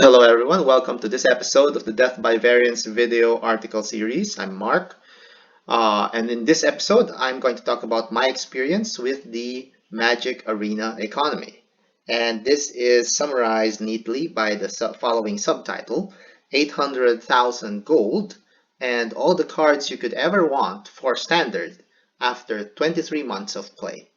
Hello everyone, welcome to this episode of the Death by Variance video article series. I'm Mark, and in this episode I'm going to talk about my experience with the Magic Arena economy. And this is summarized neatly by the following subtitle, 800,000 gold and all the cards you could ever want for standard after 23 months of play.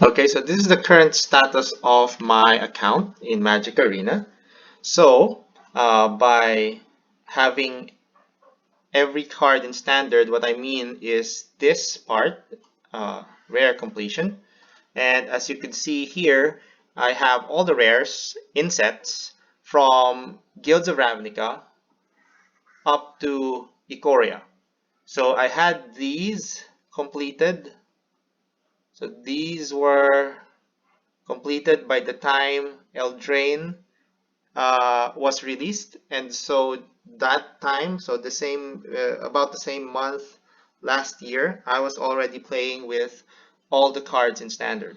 Okay, so this is the current status of my account in Magic Arena. So, by having every card in standard, what I mean is this part, rare completion. And as you can see here, I have all the rares in sets from Guilds of Ravnica up to Ikoria. So I had these completed. So these were completed by the time Eldraine was released, and so that time, so the same about the same month last year, I was already playing with all the cards in standard.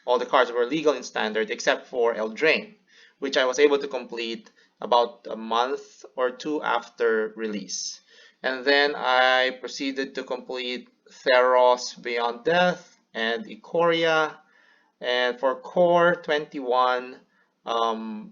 All the cards were legal in standard except for Eldraine, which I was able to complete about a month or two after release. And then I proceeded to complete Theros Beyond Death and Ikoria. And for Core 21, I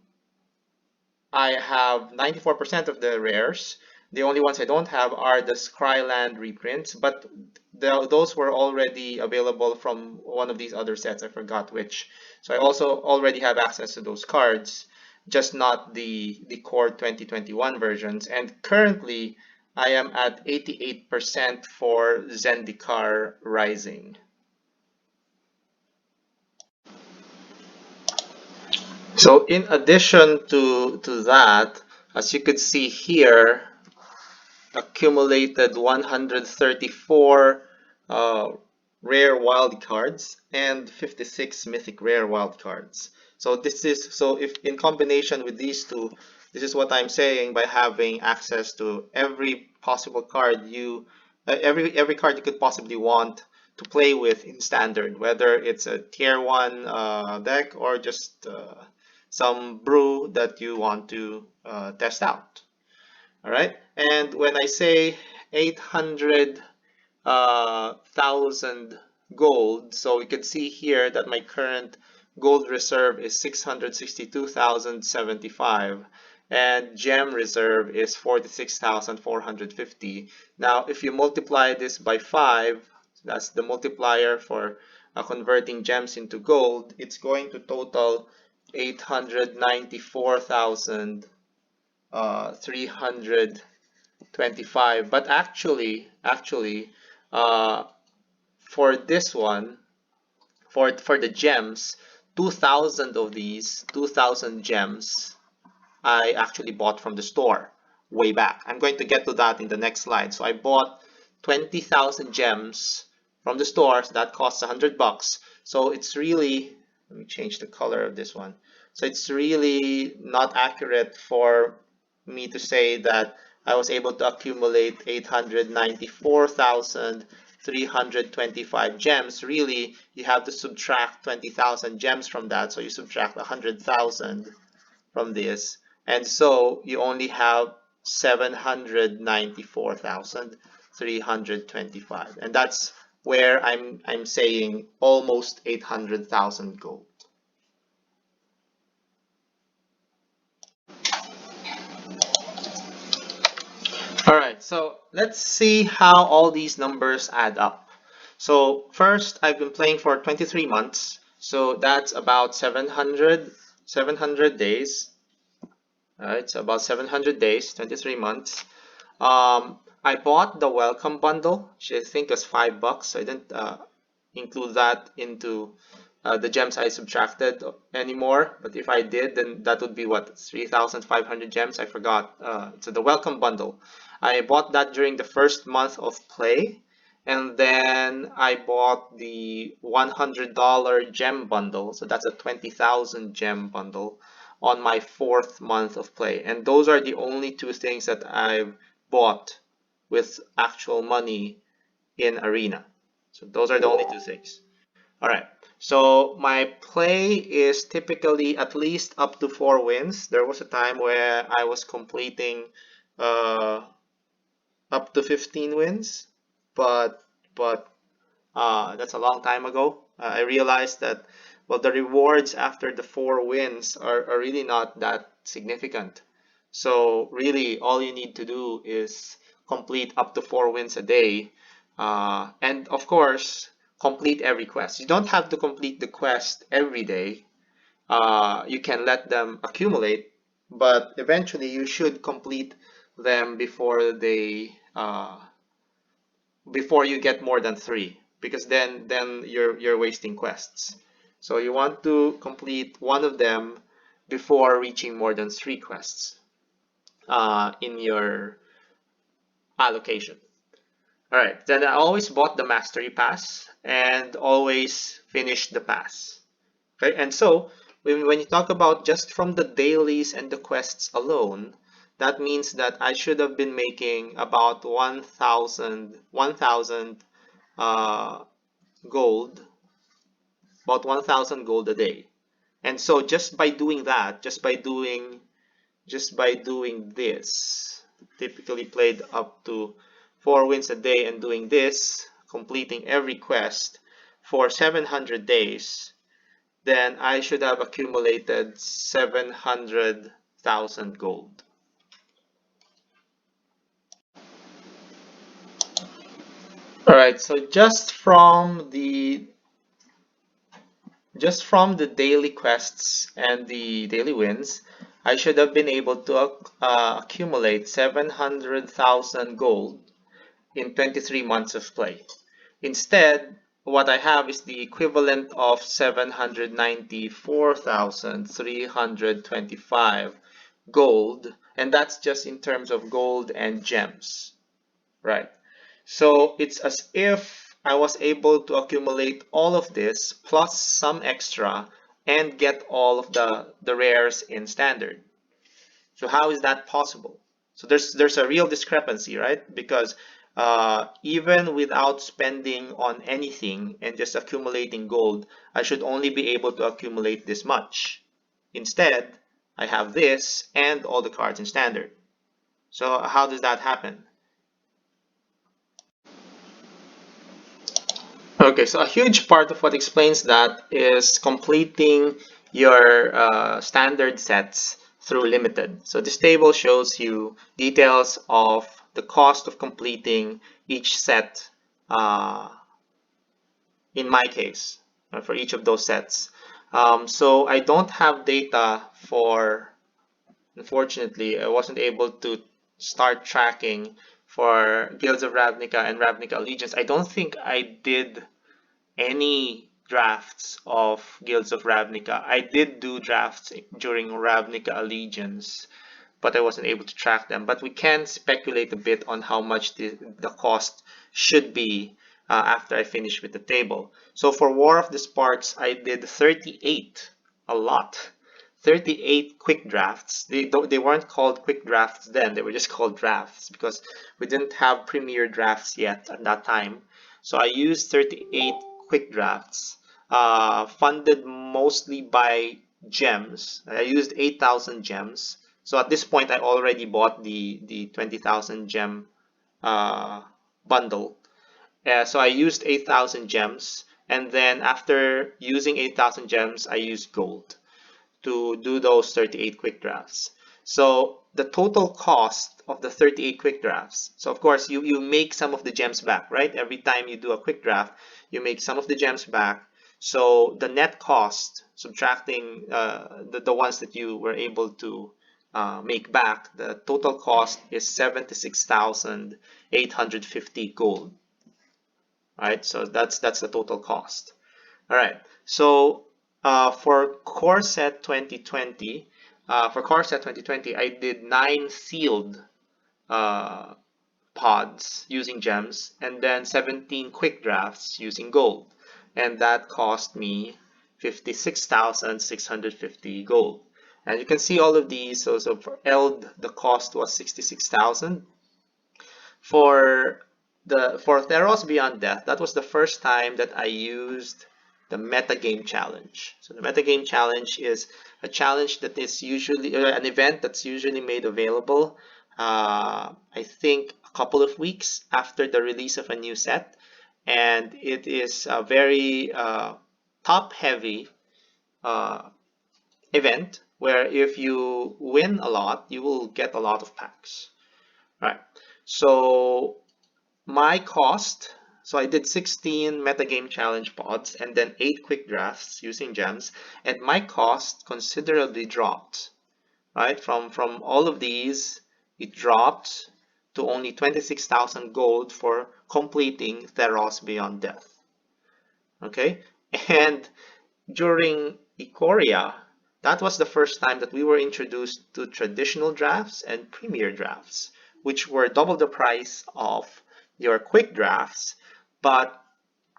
have 94% of the rares. The only ones I don't have are the Scryland reprints, but those were already available from one of these other sets. I forgot which. So I also already have access to those cards, just not the core 2021 versions. And currently, I am at 88% for Zendikar Rising. So in addition to that, as you could see here, accumulated 134 rare wildcards and 56 mythic rare wildcards. So if in combination with these two, this is what I'm saying by having access to every possible card every card you could possibly want to play with in standard, whether it's a tier 1 deck or just some brew that you want to test out. All right, and when I say 800,000 gold, so we can see here that my current gold reserve is 662,075 and gem reserve is 46,450. Now, if you multiply this by 5, that's the multiplier for converting gems into gold, it's going to total 894,000 325. But actually, uh, for this one, for the gems, 2,000 of these 2,000 gems I actually bought from the store way back. I'm going to get to that in the next slide. So I bought 20,000 gems from the store, so that costs $100. So it's really, let me change the color of this one. So it's really not accurate for me to say that I was able to accumulate 894,325 gems. Really, you have to subtract 20,000 gems from that. So you subtract 100,000 from this, and so you only have 794,325, and that's where I'm saying almost 800,000 gold. All right, so let's see how all these numbers add up. So first, I've been playing for 23 months, so that's about 700 days. All right, so about 700 days, 23 months. I bought the welcome bundle, which I think was $5. So I didn't include that into the gems I subtracted anymore. But if I did, then that would be what, 3,500 gems? I forgot. So the welcome bundle, I bought that during the first month of play. And then I bought the $100 gem bundle. So that's a 20,000 gem bundle on my fourth month of play. And those are the only two things that I've bought with actual money in Arena. So those are the only two things. All right. So my play is typically at least up to 4 wins. There was a time where I was completing uh, up to 15 wins, but that's a long time ago. I realized that, well, the rewards after the 4 wins are really not that significant. So really, all you need to do is complete up to 4 wins a day, and of course, complete every quest. You don't have to complete the quest every day. You can let them accumulate, but eventually you should complete them before you get more than three, because then you're wasting quests. So you want to complete one of them before reaching more than 3 quests in your allocation. All right, then I always bought the mastery pass and always finished the pass. Okay, and so when you talk about just from the dailies and the quests alone, that means that I should have been making about 1,000 uh, gold, about 1,000 gold a day. And so just by doing that, just by doing this, typically played up to 4 wins a day and doing this, completing every quest for 700 days, then I should have accumulated 700,000 gold. All right, so just from the daily quests and the daily wins, I should have been able to accumulate 700,000 gold in 23 months of play. Instead, what I have is the equivalent of 794,325 gold, and that's just in terms of gold and gems, right? So it's as if I was able to accumulate all of this plus some extra and get all of the rares in standard. So how is that possible? So there's a real discrepancy, right? Because even without spending on anything and just accumulating gold, I should only be able to accumulate this much. Instead, I have this and all the cards in standard. So how does that happen? Okay, so a huge part of what explains that is completing your standard sets through limited. So this table shows you details of the cost of completing each set uh, in my case, for each of those sets. So I don't have data for, unfortunately, I wasn't able to start tracking for Guilds of Ravnica and Ravnica Allegiance. I don't think I did any drafts of Guilds of Ravnica. I did do drafts during Ravnica Allegiance, but I wasn't able to track them. But we can speculate a bit on how much the cost should be after I finish with the table. So for War of the Sparks, I did 38, a lot. 38 quick drafts. They weren't called quick drafts then, they were just called drafts because we didn't have premier drafts yet at that time. So I used 38 quick drafts, funded mostly by gems. I used 8,000 gems. So at this point, I already bought the 20,000 gem uh, bundle. So I used 8,000 gems, and then after using 8,000 gems, I used gold to do those 38 quick drafts. So the total cost of the 38 quick drafts, so of course you make some of the gems back, right? Every time you do a quick draft, you make some of the gems back. So the net cost, subtracting the ones that you were able to make back, the total cost is 76,850 gold. All right, so that's the total cost. All right, so for Core Set 2020, I did 9 sealed uh, pods using gems and then 17 quick drafts using gold, and that cost me 56,650 gold. And you can see all of these. So for Eld, the cost was 66,000. For Theros Beyond Death, that was the first time that I used the Metagame Challenge. So the Metagame Challenge is a challenge that is usually an event that's usually made available, I think, a couple of weeks after the release of a new set, and it is a very top-heavy event where if you win a lot, you will get a lot of packs. Right. So my cost, so I did 16 metagame challenge pods and then 8 quick drafts using gems, and my cost considerably dropped. Right. From all of these, it dropped to only 26,000 gold for completing Theros Beyond Death. Okay. And during Ikoria, that was the first time that we were introduced to traditional drafts and premier drafts, which were double the price of your quick drafts, but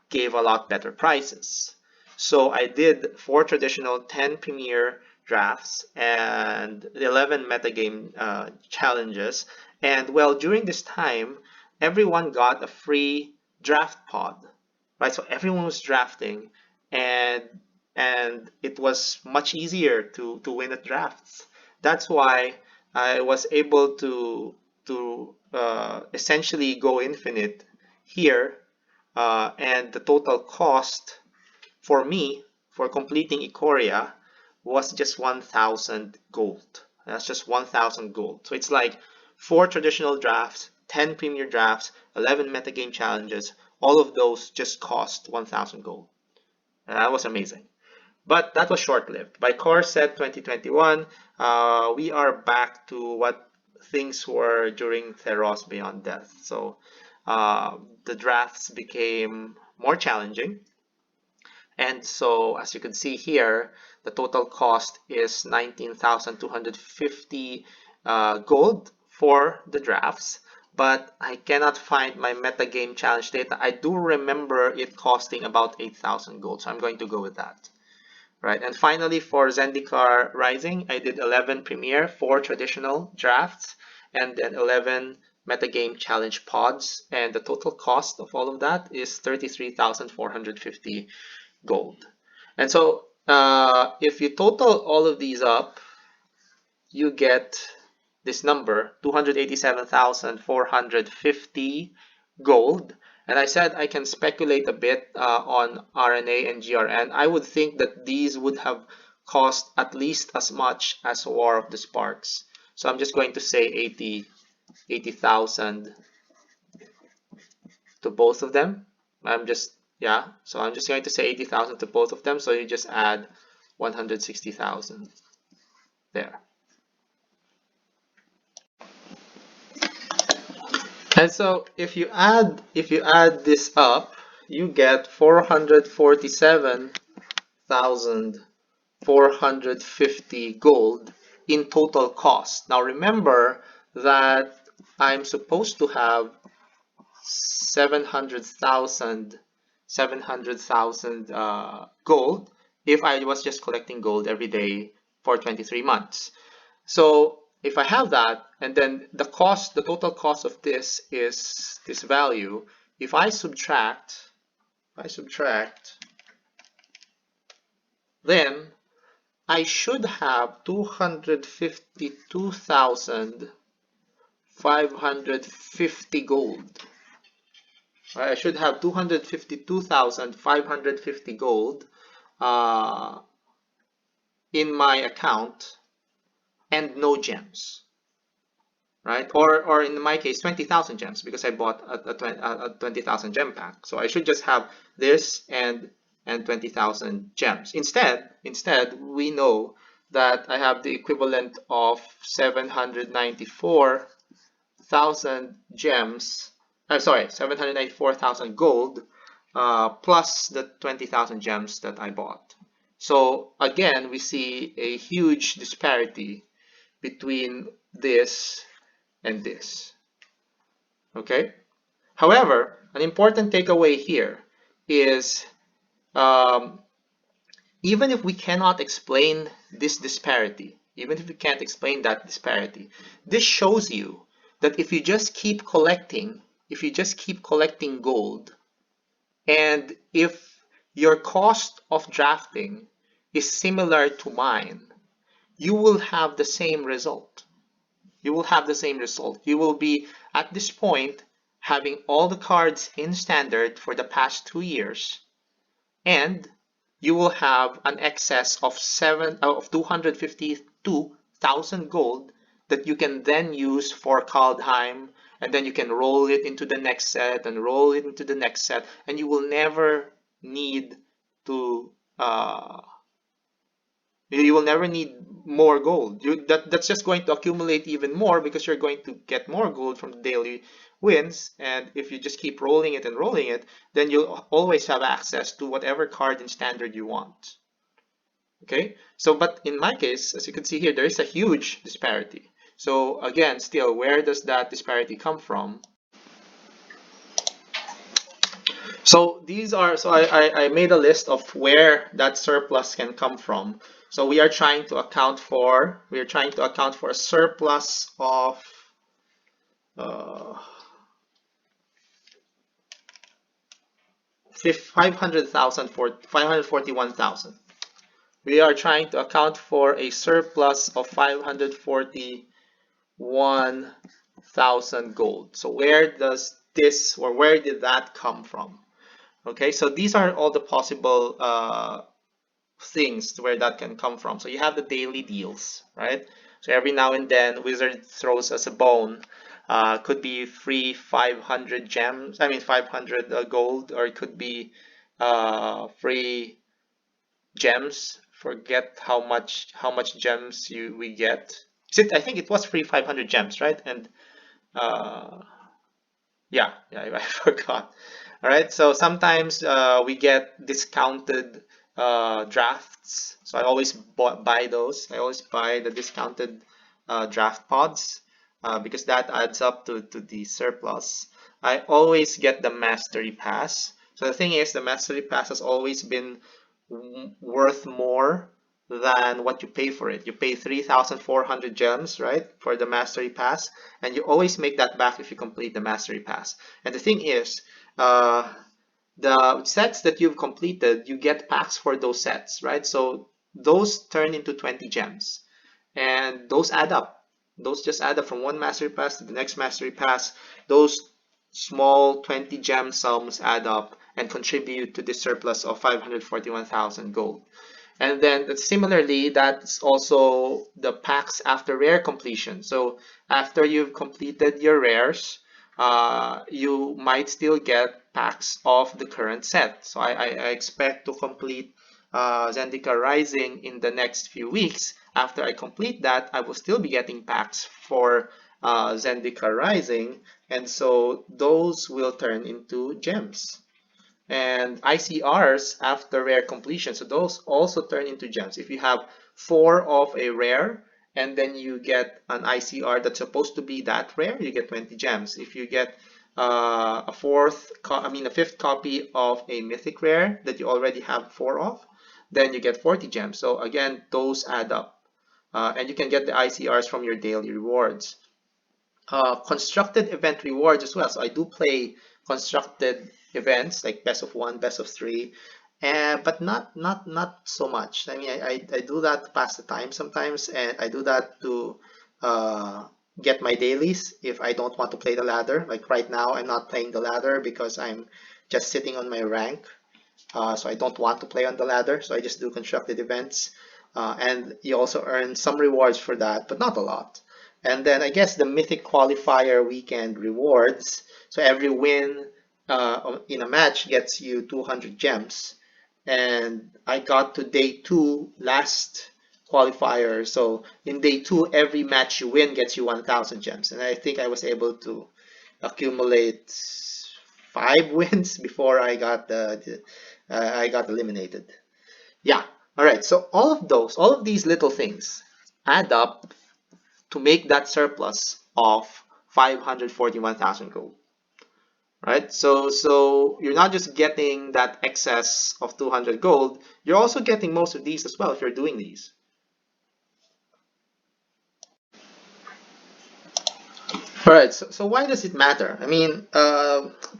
gave a lot better prices. So I did 4 traditional, 10 premier drafts, and 11 metagame challenges. And well, during this time, everyone got a free draft pod, right? So everyone was drafting, and it was much easier to win at drafts. That's why I was able to essentially go infinite here, and the total cost for me for completing Ikoria was just 1,000 gold. That's just 1,000 gold. So it's like 4 traditional drafts, 10 premier drafts, 11 metagame challenges. All of those just cost 1,000 gold. And that was amazing. But that was short-lived. By Core Set 2021, we are back to what things were during Theros Beyond Death. So the drafts became more challenging. And so, as you can see here, the total cost is 19,250 gold for the drafts. But I cannot find my metagame challenge data. I do remember it costing about 8,000 gold, so I'm going to go with that. Right, and finally for Zendikar Rising, I did 11 Premier, 4 traditional drafts, and then 11 metagame challenge pods, and the total cost of all of that is 33,450 gold. And so if you total all of these up, you get this number, 287,450 gold. And I said I can speculate a bit on RNA and GRN. I would think that these would have cost at least as much as War of the Sparks. So I'm just going to say 80,000 to both of them. So I'm just going to say 80,000 to both of them. So you just add 160,000 there. And so if you add this up, you get 447,450 gold in total cost. Now remember that I'm supposed to have 700,000 gold if I was just collecting gold every day for 23 months. So if I have that, and then the total cost of this is this value, if I subtract, then I should have 252,550 gold. I should have 252,550 gold in my account and no gems, right? Or in my case, 20,000 gems because I bought a 20,000 gem pack. So I should just have this and 20,000 gems. Instead, we know that I have the equivalent of 794,000 gems. 794,000 gold plus the 20,000 gems that I bought. So again, we see a huge disparity between this and this. Okay? However, an important takeaway here is even if we cannot explain this disparity, even if we can't explain that disparity, this shows you that if you just keep collecting gold, and if your cost of drafting is similar to mine, you will have the same result. You will have the same result. You will be at this point having all the cards in standard for the past 2 years, and you will have an excess of 252,000 gold that you can then use for Kaldheim, and then you can roll it into the next set and roll it into the next set, and you will never need to you will never need more gold. That's just going to accumulate even more because you're going to get more gold from the daily wins. And if you just keep rolling it and rolling it, then you'll always have access to whatever card in standard you want. Okay, so but in my case, as you can see here, there is a huge disparity. So again, still, where does that disparity come from? So I made a list of where that surplus can come from. So we are trying to account for a surplus of 500,000 for 541,000. We are trying to account for a surplus of 541,000 gold. So where does this, or where did that come from? Okay, so these are all the possible things where that can come from. So you have the daily deals, right? So every now and then Wizard throws us a bone. Could be free 500 gems, I mean 500 gold, or it could be free gems. Forget how much gems we get. I think it was free 500 gems, right? And uh, yeah, I forgot. All right, so sometimes we get discounted drafts. So I always buy those. I always buy the discounted draft pods because that adds up to the surplus. I always get the mastery pass. So the thing is, the mastery pass has always been worth more than what you pay for it. You pay 3,400 gems, right, for the mastery pass, and you always make that back if you complete the mastery pass. And the thing is, the sets that you've completed, you get packs for those sets, right? So those turn into 20 gems, and those add up. Those just add up from one mastery pass to the next mastery pass. Those small 20 gem sums add up and contribute to the surplus of 541,000 gold. And then similarly, that's also the packs after rare completion. So after you've completed your rares, you might still get packs of the current set. So I expect to complete Zendika Rising in the next few weeks. After I complete that, I will still be getting packs for Zendika Rising, and so those will turn into gems. And ICRs after rare completion, so those also turn into gems. If you have 4 of a rare and then you get an ICR that's supposed to be that rare, you get 20 gems. If you get a fifth copy of a mythic rare that you already have 4 of, then you get 40 gems. So again, those add up. And you can get the ICRs from your daily rewards. Constructed event rewards as well. So I do play constructed events like best of 1, best of 3, but not so much. I mean, I do that to pass the time sometimes, and I do that to get my dailies if I don't want to play the ladder. Like right now, I'm not playing the ladder because I'm just sitting on my rank. So I don't want to play on the ladder, so I just do constructed events. And you also earn some rewards for that, but not a lot. And then I guess the Mythic Qualifier weekend rewards. So every win in a match gets you 200 gems. And I got to day 2 last qualifier. So in day 2, every match you win gets you 1,000 gems. And I think I was able to accumulate 5 wins before I got eliminated. Yeah. All right. So all of these little things add up to make that surplus of 541,000 gold. Right? So you're not just getting that excess of 200 gold, you're also getting most of these as well if you're doing these. All right, so why does it matter? I mean,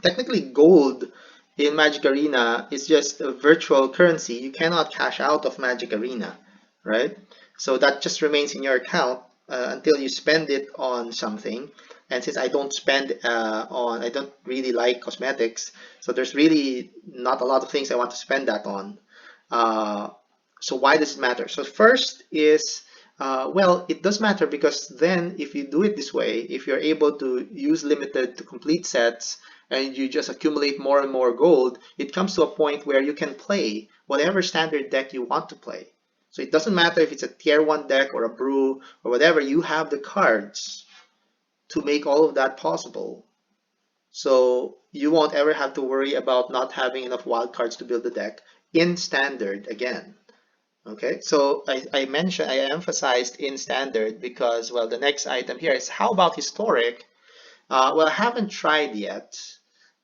technically gold in Magic Arena is just a virtual currency. You cannot cash out of Magic Arena, right? So that just remains in your account until you spend it on something. And since I don't really like cosmetics, so there's really not a lot of things I want to spend that on. Uh, so why does it matter? So first is, well, it does matter because then if you do it this way, if you're able to use limited to complete sets, and you just accumulate more and more gold, it comes to a point where you can play whatever standard deck you want to play. So it doesn't matter if it's a tier 1 deck or a brew or whatever, you have the cards to make all of that possible. So you won't ever have to worry about not having enough wild cards to build the deck in standard again. Okay, so I emphasized in standard because, well, the next item here is how about historic? Well, I haven't tried yet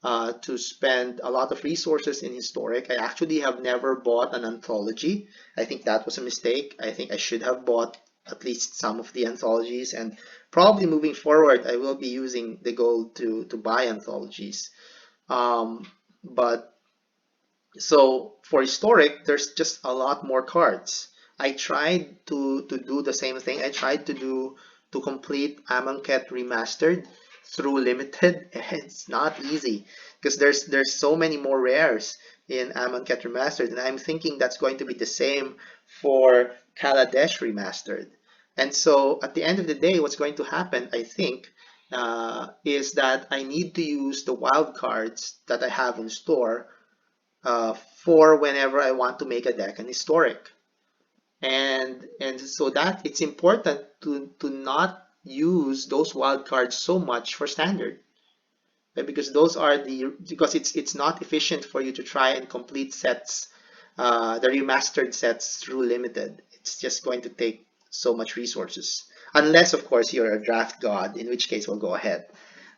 to spend a lot of resources in historic. I actually have never bought an anthology. I think that was a mistake. I think I should have bought at least some of the anthologies, and probably moving forward, I will be using the gold to buy anthologies. But so for historic, there's just a lot more cards. I tried to do the same thing. I tried to complete Amonkhet Remastered through limited. It's not easy because there's so many more rares in Amonkhet Remastered, and I'm thinking that's going to be the same for Kaladesh Remastered. And so at the end of the day, what's going to happen, I think, is that I need to use the wild cards that I have in store for whenever I want to make a deck an historic. And so that it's important to not use those wild cards so much for standard. Right? Because it's not efficient for you to try and complete sets, the remastered sets through limited. It's just going to take so much resources. Unless of course you're a draft god, in which case we'll go ahead,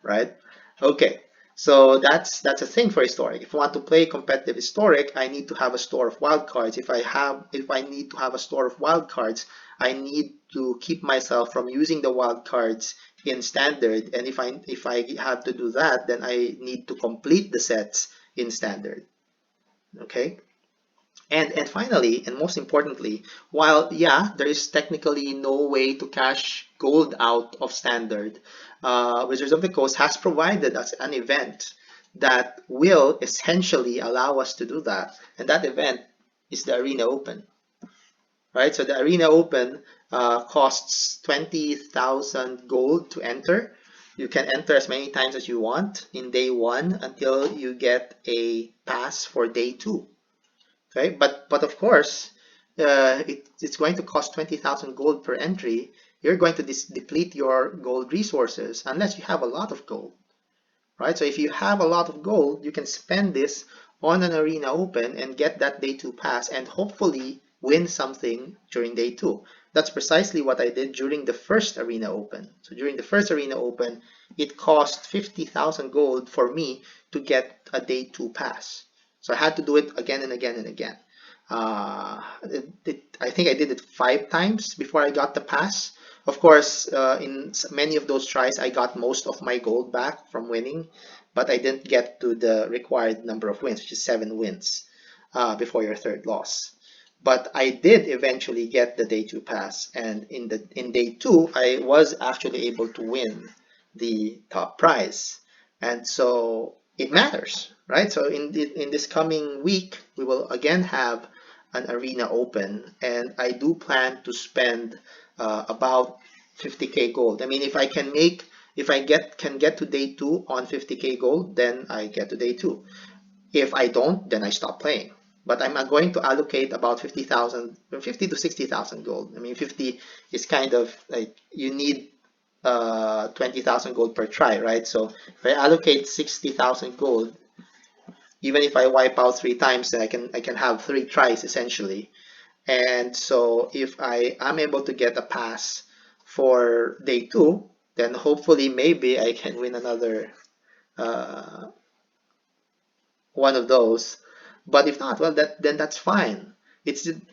right? Okay, so that's a thing for historic. If I want to play competitive historic, I need to have a store of wild cards. If I need to have a store of wild cards, I need to keep myself from using the wild cards in standard. And if I have to do that, then I need to complete the sets in standard. Okay. And finally, and most importantly, while yeah, there is technically no way to cash gold out of standard, Wizards of the Coast has provided us an event that will essentially allow us to do that. And that event is the Arena Open, right? So the Arena Open costs 20,000 gold to enter. You can enter as many times as you want in day 1 until you get a pass for day 2. Okay, but of course, it's going to cost 20,000 gold per entry. You're going to deplete your gold resources unless you have a lot of gold, right? So if you have a lot of gold, you can spend this on an Arena Open and get that day 2 pass and hopefully win something during day 2. That's precisely what I did during the first Arena Open. So during the first Arena Open, it cost 50,000 gold for me to get a day 2 pass. So I had to do it again and again and again. I think I did it 5 times before I got the pass. Of course, in many of those tries, I got most of my gold back from winning, but I didn't get to the required number of wins, which is 7 wins before your third loss. But I did eventually get the day 2 pass, and in day 2, I was actually able to win the top prize. And so it matters, right? So in this coming week, we will again have an Arena Open, and I do plan to spend about 50k gold. I mean, if I can get to day 2 on 50k gold, then I get to day 2. If I don't, then I stop playing. But I'm going to allocate about 50,000, 50 to 60,000 gold. I mean, 50 is kind of like you need 20,000 gold per try, right? So if I allocate 60,000 gold, even if I wipe out 3 times, then I can have 3 tries essentially. And so if I am able to get a pass for day 2, then hopefully maybe I can win another one of those. But if not, well, then that's fine.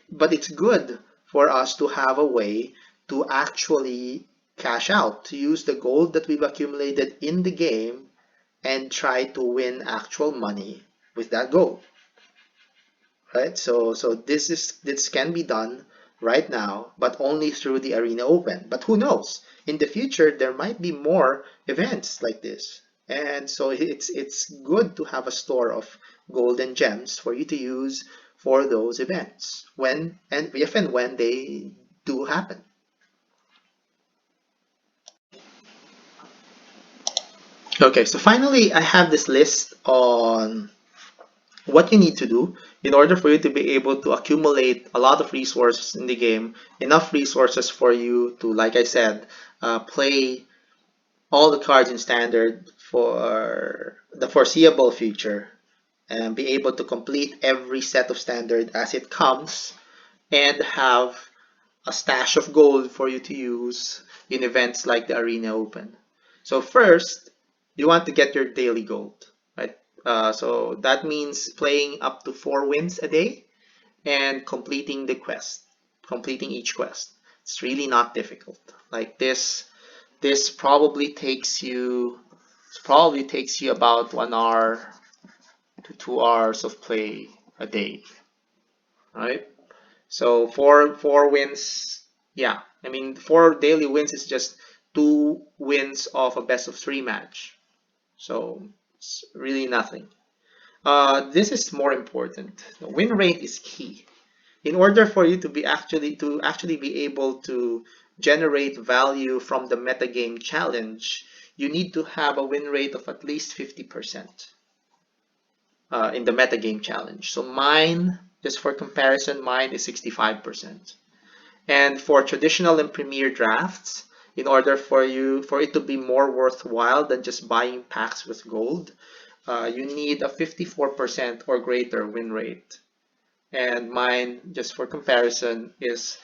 But it's good for us to have a way to actually cash out, to use the gold that we've accumulated in the game and try to win actual money with that gold, right? So this can be done right now, but only through the Arena Open. But who knows? In the future, there might be more events like this, and so it's good to have a store of gold and gems for you to use for those events when and if and when they do happen. Okay, so finally, I have this list on what you need to do in order for you to be able to accumulate a lot of resources in the game, enough resources for you to, like I said, play all the cards in standard for the foreseeable future and be able to complete every set of standard as it comes and have a stash of gold for you to use in events like the Arena Open. So first, you want to get your daily gold, right? So that means playing up to 4 wins a day and completing the quest, completing each quest. It's really not difficult. Like this probably takes you about 1 hour to 2 hours of play a day, right? So four wins, yeah. I mean, 4 daily wins is just 2 wins of a best of 3 match. So it's really nothing. This is more important. The win rate is key. In order for you to actually be able to generate value from the metagame challenge, you need to have a win rate of at least 50% in the metagame challenge. So mine, just for comparison, mine is 65%. And for traditional and premier drafts, in order for it to be more worthwhile than just buying packs with gold, you need a 54% or greater win rate. And mine, just for comparison, is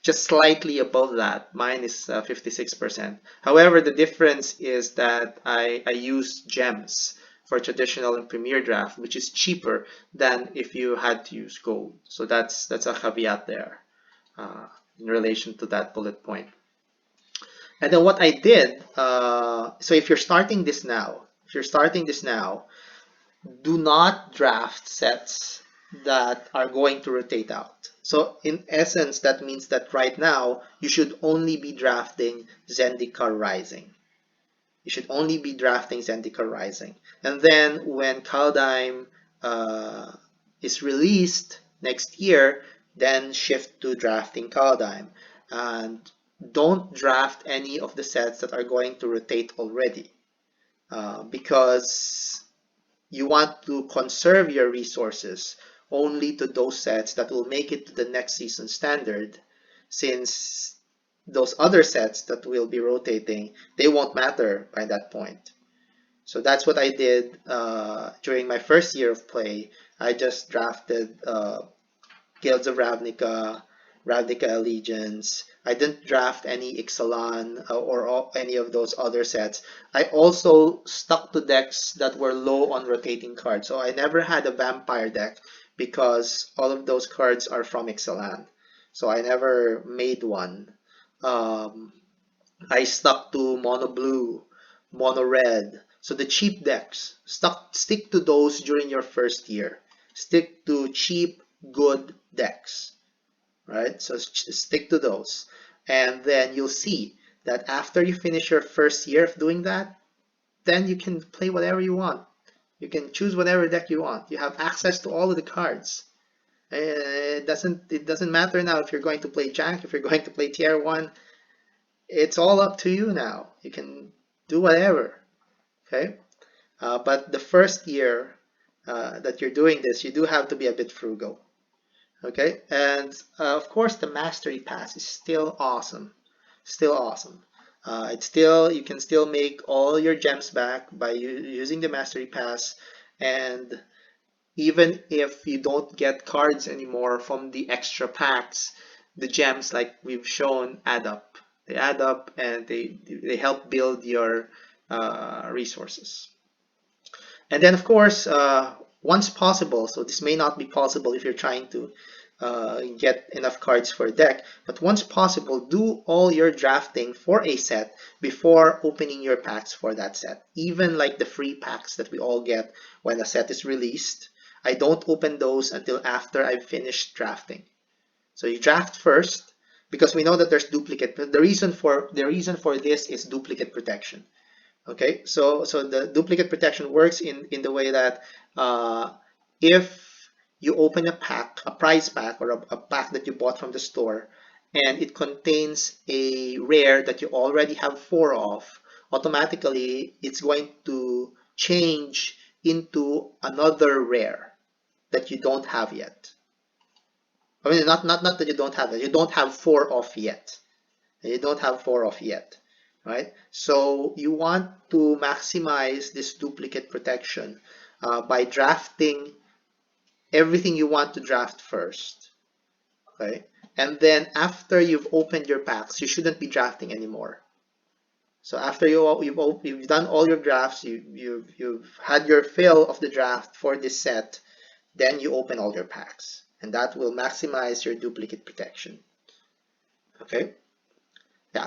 just slightly above that. Mine is 56%. However, the difference is that I use gems for traditional and premier draft, which is cheaper than if you had to use gold. So that's a caveat there in relation to that bullet point. And then what I did, so if you're starting this now, do not draft sets that are going to rotate out. So in essence, that means that right now, you should only be drafting Zendikar Rising. You should only be drafting Zendikar Rising. And then when Kaldheim is released next year, then shift to drafting Kaldheim. And don't draft any of the sets that are going to rotate already. Because you want to conserve your resources only to those sets that will make it to the next season standard, since those other sets that will be rotating, they won't matter by that point. So that's what I did during my first year of play. I just drafted Guilds of Ravnica, Ravnica Allegiance. I didn't draft any Ixalan or any of those other sets. I also stuck to decks that were low on rotating cards. So I never had a vampire deck because all of those cards are from Ixalan. So I never made one. I stuck to mono blue, mono red. So the cheap decks, stick to those during your first year. Stick to cheap, good decks, right? So stick to those. And then you'll see that after you finish your first year of doing that, then you can play whatever you want. You can choose whatever deck you want. You have access to all of the cards. It doesn't matter now if you're going to play Jack, if you're going to play Tier 1. It's all up to you now. You can do whatever. Okay? But the first year that you're doing this, you do have to be a bit frugal. Okay, and of course the Mastery Pass is still awesome. Still awesome. You can still make all your gems back by using the Mastery Pass, and even if you don't get cards anymore from the extra packs, the gems, like we've shown, add up. They add up and they help build your resources. And then of course, once possible, so this may not be possible if you're trying to get enough cards for a deck. But once possible, do all your drafting for a set before opening your packs for that set. Even like the free packs that we all get when a set is released, I don't open those until after I've finished drafting. So you draft first because we know that there's duplicate. The reason for this is duplicate protection. Okay, so the duplicate protection works in the way that if you open a pack, a prize pack, or a pack that you bought from the store, and it contains a rare that you already have four of, automatically it's going to change into another rare that you don't have yet. I mean, not that you don't have it, you don't have four of yet. You don't have four of yet, right? So you want to maximize this duplicate protection by drafting everything you want to draft first, okay? And then after you've opened your packs, you shouldn't be drafting anymore. So after you've done all your drafts, you've had your fill of the draft for this set, then you open all your packs, and that will maximize your duplicate protection. Okay? Yeah.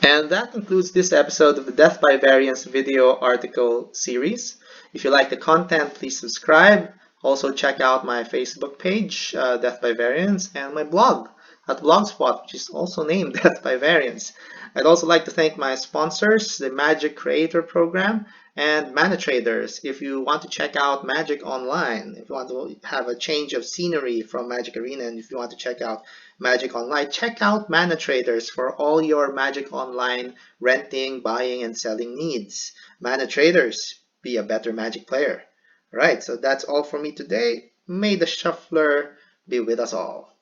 And that concludes this episode of the Death by Variance video article series. If you like the content, please subscribe. Also check out my Facebook page, Death by Variance, and my blog at Blogspot, which is also named Death by Variance. I'd also like to thank my sponsors, the Magic Creator Program and Mana Traders. If you want to check out Magic online, if you want to have a change of scenery from Magic Arena, and if you want to check out Magic Online, check out Mana Traders for all your Magic Online renting, buying, and selling needs. Mana Traders, be a better Magic player. Alright, so that's all for me today. May the Shuffler be with us all.